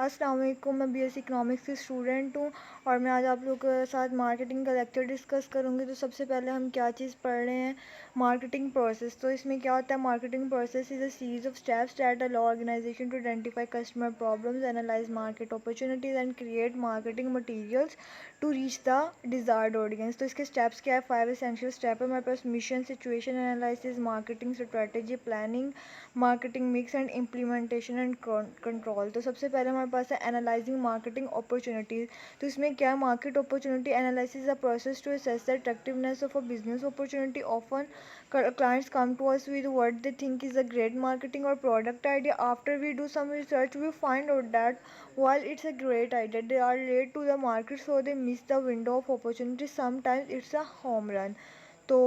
अस्सलाम वालेकुम। मैं बीएससी इकोनॉमिक्स की स्टूडेंट हूँ और मैं आज आप लोगों के साथ मार्केटिंग का लेक्चर डिस्कस करूँगी। तो सबसे पहले हम क्या चीज़ पढ़ रहे हैं, मार्केटिंग प्रोसेस। तो इसमें क्या होता है, marketing process is a series of steps that allow organisation to identify customer problems, analyse market opportunities and create marketing materials to reach the desired audience. तो इसके स्टेप्स क्या है, 5 एसेंशियल स्टेप है हमारे पास। Mission, situation analysis, marketing strategy, planning, marketing mix and implementation and control. तो सबसे पहले हमारे पास है एनालाइजिंग मार्केटिंग अपॉर्चुनिटीज़। तो इसमें क्या है, market opportunity analysis a process to assess the attractiveness of a business opportunity. Often clients come to us with what they think is a great marketing or product idea. After we do some research, we find out that while it's a great idea, they are late to the market, so they miss the window of opportunity. Sometimes it's a home run. तो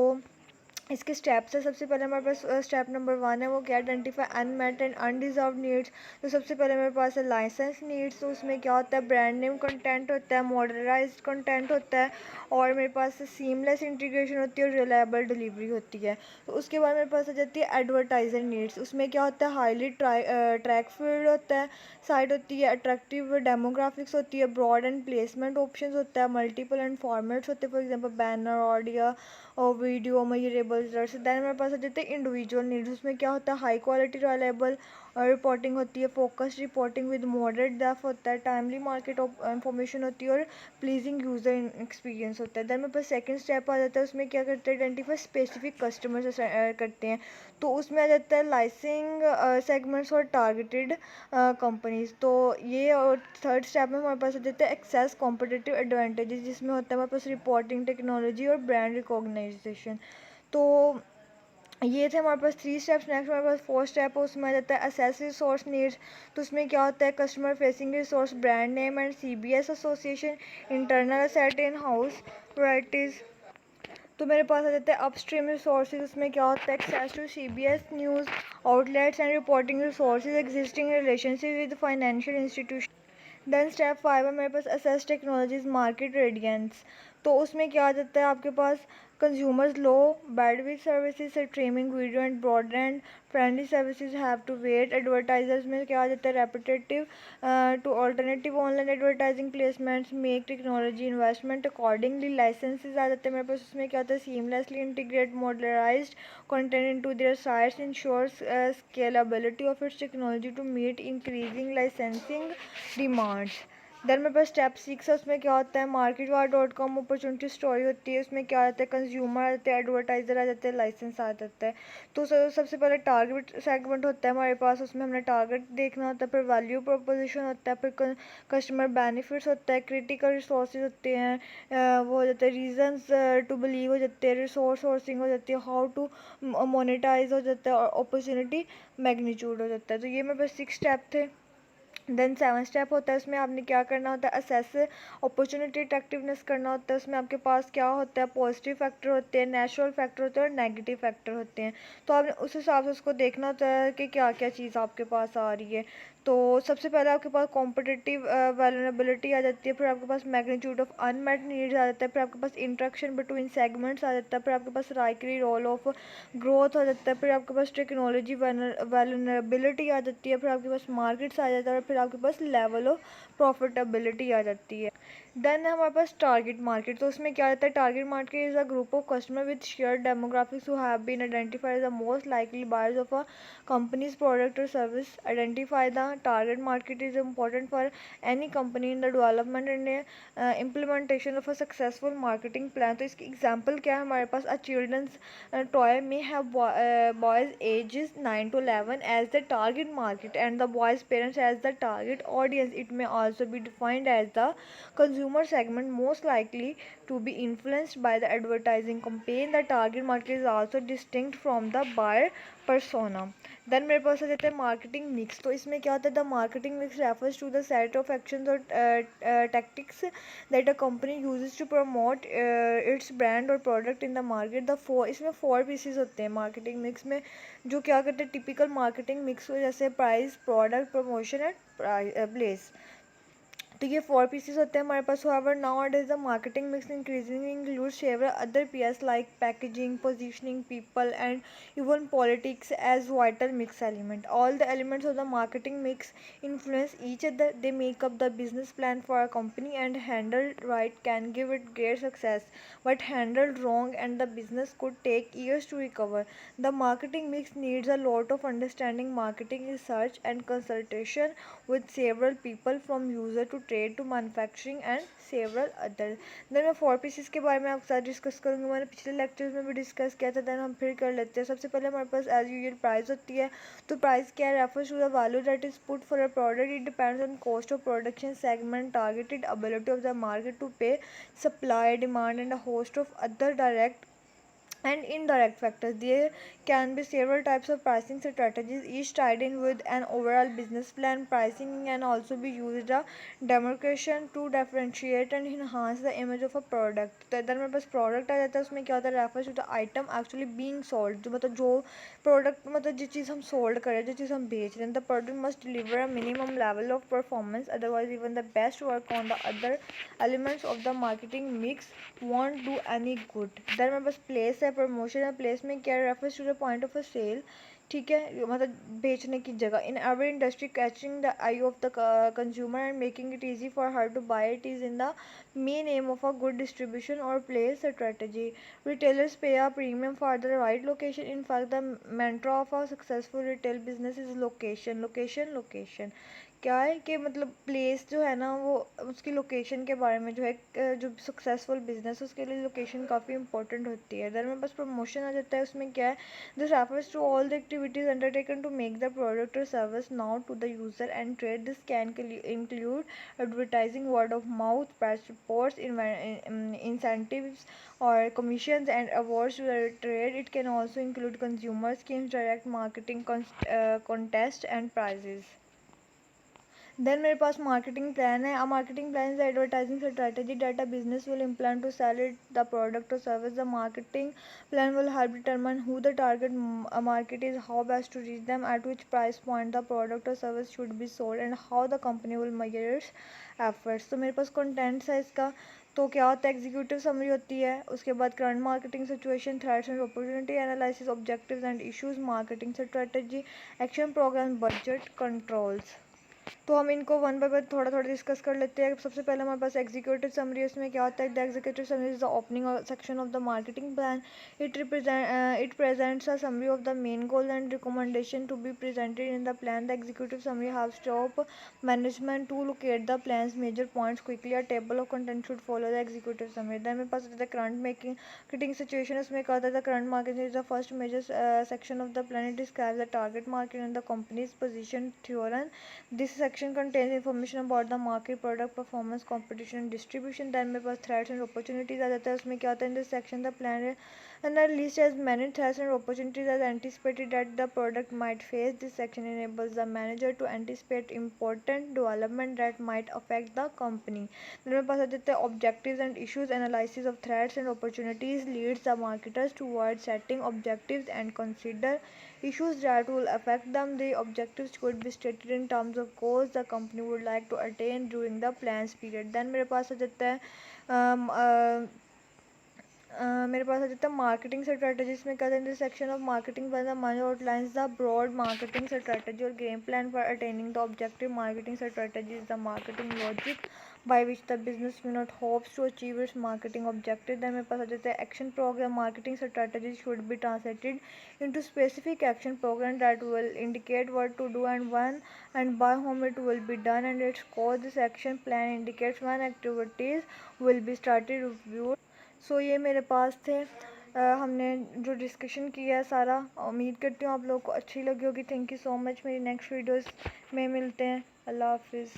इसके steps है, सबसे पहले हमारे पास step number 1 है, वो क्या, identify unmet and undeserved needs. तो सबसे पहले मेरे पास है लाइसेंस नीड्स। तो उसमें क्या होता है, ब्रांड नेम कंटेंट होता है, मॉडर्नाइज्ड कंटेंट होता है, और मेरे पास सीमलेस इंटीग्रेशन होती है और रिलायबल डिलीवरी होती है। तो उसके बाद मेरे पास आ जाती है एडवर्टाइजर नीड्स। उसमें क्या होता है, हाईली ट्रैक फील्ड होता है, साइट होती है, अट्रैक्टिव डेमोग्राफिक्स होती है, ब्रॉड एंड प्लेसमेंट ऑप्शंस होता है, मल्टीपल एंड फॉर्मेट्स होते हैं, फॉर एग्जांपल बैनर, ऑडियो और वीडियो, मेजरेबल रिजल्ट्स। दैन मेरे पास आ जाते हैं इंडिविजुअल नीड्स। उसमें क्या होता है, हाई क्वालिटी रिलायबल रिपोर्टिंग होती है, focused reporting with moderate depth होता है, टाइमली मार्केट इंफॉर्मेशन होती है और प्लीजिंग यूज़र एक्सपीरियंस होता है। दैन मेरे पास सेकंड स्टेप आ जाता है, उसमें क्या करते हैं, आइडेंटिफाई स्पेसिफिक कस्टमर्स करते हैं। तो उसमें आ जाता है लाइसिंग सेगमेंट्स और टारगेटेड कंपनीज। तो ये, और थर्ड स्टेप में हमारे पास आ जाता है एक्सेस कॉम्पिटिटिव एडवांटेजेस, जिसमें होता है हमारे पास रिपोर्टिंग टेक्नोलॉजी और ब्रांड रिकॉग्नाइजेशन। तो ये थे हमारे पास 3 स्टेप्स। नेक्स्ट हमारे पास 4 स्टेप है, उसमें आ जाता है असेस रिसोर्स नीड्स। तो उसमें क्या होता है, customer facing resource, brand name and CBS association, internal asset, in house varieties. तो मेरे पास आ जाता है अपस्ट्रीम रिसोर्सेज। उसमें क्या होता है, access to CBS news outlets and reporting resources, existing relationship with financial institution. Then step 5 है मेरे पास, असेस टेक्नोलॉजीज मार्केट रेडियंस। तो उसमें क्या आ जाता है आपके पास, consumers low bandwidth services, streaming video and broadband friendly services have to wait. Advertisers में क्या आ जाता है, repetitive to alternative online advertising placements, make technology investment accordingly. Licenses आ जाते हैं मेरे पास। उसमें क्या होता है, seamlessly integrate modularised content into their sites, ensures scalability of its technology to meet increasing licensing demands. Then मेरे पास स्टेप 6 है, उसमें क्या होता है, market war dot com opportunity story होती है। उसमें क्या आता है, कंज्यूमर आ जाते हैं, एडवर्टाइजर आ जाते हैं, लाइसेंस आ जाता है। तो सबसे पहले टारगेट सेगमेंट होता है हमारे पास, उसमें हमने टारगेट देखना होता है, फिर वैल्यू प्रोपोजिशन होता है, फिर कस्टमर बेनिफिट्स होता है, क्रिटिकल रिसोर्सेज होते हैं, वो हो जाते हैं रीजंस टू बिलीव हो जाते हैं, रिसोर्स सोर्सिंग हो जाती है, हाउ टू मोनेटाइज हो जाता है, और अपॉर्चुनिटी मैग्नीट्यूड हो जाता है। तो ये मेरे पास 6 स्टेप थे। देन 7 स्टेप होता है, उसमें आपने क्या करना होता है, असेस अपॉर्चुनिटी अट्रैक्टिवनेस करना होता है। उसमें आपके पास क्या होता है, पॉजिटिव फैक्टर होते हैं, नेचुरल फैक्टर होते हैं और नेगेटिव फैक्टर होते हैं। तो आपने उस हिसाब से उसको देखना होता है कि क्या क्या चीज़ आपके पास आ रही है। तो सबसे पहले आपके पास कॉम्पिटिटिव वैल्यूरेबिलिटी आ जाती है, फिर आपके पास मैग्नीट्यूड ऑफ अनमेट नीड्स आ जाता है, फिर आपके पास इंट्रैक्शन बिटवीन सेगमेंट्स आ जाता है, फिर आपके पास राइकरी रोल ऑफ ग्रोथ आ जाता है, फिर आपके पास टेक्नोलॉजी वैल्यूरेबिलिटी आ जाती है, फिर आपके पास मार्केट्स आ जाता है, और फिर आपके पास लेवल ऑफ प्रॉफिटेबिलिटी आ जाती है। देन हमारे पास टारगेट मार्केट। तो उसमें क्या रहता है, target market is a group of customer with share demographics who have been identified as the most likely buyers of a company's product or service. Identify the target market is important for any company in the development and implementation of a successful marketing plan. तो इसकी example क्या है हमारे पास, a children's toy may have boys ages 9 to 11 as the target market and the boys parents as the target audience. It may also be defined as the consumer segment most likely to be influenced by the advertising campaign. The target market is also distinct from the buyer persona. Then मेरे पास आ जाता है marketing mix. तो इसमें क्या होता है, the marketing mix refers to the set of actions और tactics that a company uses to promote its brand और प्रोडक्ट इन द मार्केट। इसमें 4 पीसेस होते हैं मार्केटिंग मिक्स में, जो क्या करते हैं, टिपिकल मार्केटिंग मिक्स हो, जैसे price, product, promotion and place. तो तो ये 4 पीसेस होते हैं हमारे पास. However, nowadays the marketing mix increasingly includes several other pieces like packaging, positioning, people, and even politics as vital mix element. All the elements of the marketing mix influence each other. They make up the business plan for a company, and handled right can give it great success. But handled wrong and the business could take years to recover. The marketing mix needs a lot of understanding, marketing research, and consultation with several people from user to trade to manufacturing and several others. Then मैं 4 pieces के बारे में आपके साथ discuss करूँगी. मैंने पिछले lectures में भी डिस्कस किया था. देन हम फिर कर लेते हैं. सबसे पहले हमारे पास एज यूजुअल प्राइस होती है. तो प्राइस क्या है? Refers to the value that is put for a product. It depends on cost of production, segment, targeted ability of the market to pay, supply, demand, and a host of other direct and indirect factors. There can be several types of pricing strategies, each tied in with an overall business plan. Pricing can also be used as a demarcation to differentiate and enhance the image of a product. तो इधर मेरे पास product आ जाता है. उसमें क्या होता है? Refers to the item actually being sold. जो मतलब जो प्रोडक्ट मतलब जिस चीज़ हम सोल्ड कर रहे हैं, जो चीज़ हम बेच रहे हैं. The product must deliver a minimum level of performance, otherwise even the best work on the other elements of the marketing mix won't do any good. Then मेरे पास प्लेस है. प्रमोशन है. प्लेस में क्या refers to the point of a sale. ठीक है, मतलब बेचने की जगह. In every industry catching the eye of the consumer and making it easy for her to bye it is in the main aim of a good distribution और place strategy. Retailers pay a premium for the right location. In fact, the mantra of a successful retail business is location, location, location. क्या है कि मतलब place जो है ना वो उसकी लोकेशन के बारे में जो है जो सक्सेसफुल बिजनेस उसके लिए लोकेशन काफ़ी इंपॉर्टेंट होती है. अगर मेरे पास प्रमोशन आ जाता है. उसमें क्या है? This refers to all the activities undertaken to make the product और service now to the user and trade. This can include advertising, word of mouth, press reports, incentives or commissions and awards to the trade. It can also include consumer schemes, direct marketing contests and prizes. Then मेरे पास marketing plan है. A marketing plan is advertising strategy that a business will implement to sell it the product और service. The marketing plan will help determine who the target market is, how best to reach them, at which price point the product or service should be sold, and how the company will measure its efforts. तो मेरे पास contents है इसका. तो क्या होता है? Executive summary होती है. उसके बाद current marketing situation, threats and opportunity analysis, objectives and issues, marketing strategy, action programme, budget, controls. तो हम इनको वन बाय वन थोड़ा थोड़ा डिस्कस कर लेते हैं. सबसे पहले हमारे पास एग्जीक्यूटिव समरी है. उसमें क्या होता है? The executive summary is the opening section of the marketing plan. It presents a summary of the main goal and recommendation to be presented in the plan. The executive summary helps top management to locate the plan's major points quickly. A table of content should follow the executive summary. Then मेरे पास the current marketing situation. उसमें क्या होता है? The current market is the first major section of the plan. It describes the target market and the company's position theorem. This section contains information about the market, product, performance, competition and distribution. Then मेरे पास threats and opportunities आ जाता है. उसमें क्या होता है? In this section the plan and the list has many threats and opportunities as anticipated that the product might face. This section enables the manager to anticipate important development that might affect the company. then मेरे पास आ जाता है objectives and issues. Analysis of threats and opportunities leads the marketers towards setting objectives and consider issues that will affect them. The objectives could be stated in terms of goals the company would like to attain during the plans period. Then मेरे पास आ जाता है मेरे पास आ जाता है marketing strategies में क्या in this section of marketing plan the manager outlines the broad marketing strategy और game plan for attaining the objective. Marketing strategy is the marketing logic by which the business unit hopes to achieve its marketing objective. Then मेरे पास आ जाता है action program. Marketing strategies should be translated into specific action program that will indicate what to do and when and by whom it will be done and its cause. This action plan indicates when activities will be started, reviewed. सो ये मेरे पास थे. हमने जो discussion किया है सारा, उम्मीद करती हूँ आप लोगों को अच्छी लगी होगी. Thank you so much. मेरी नेक्स्ट वीडियोस में मिलते हैं. अल्लाह हाफिज़.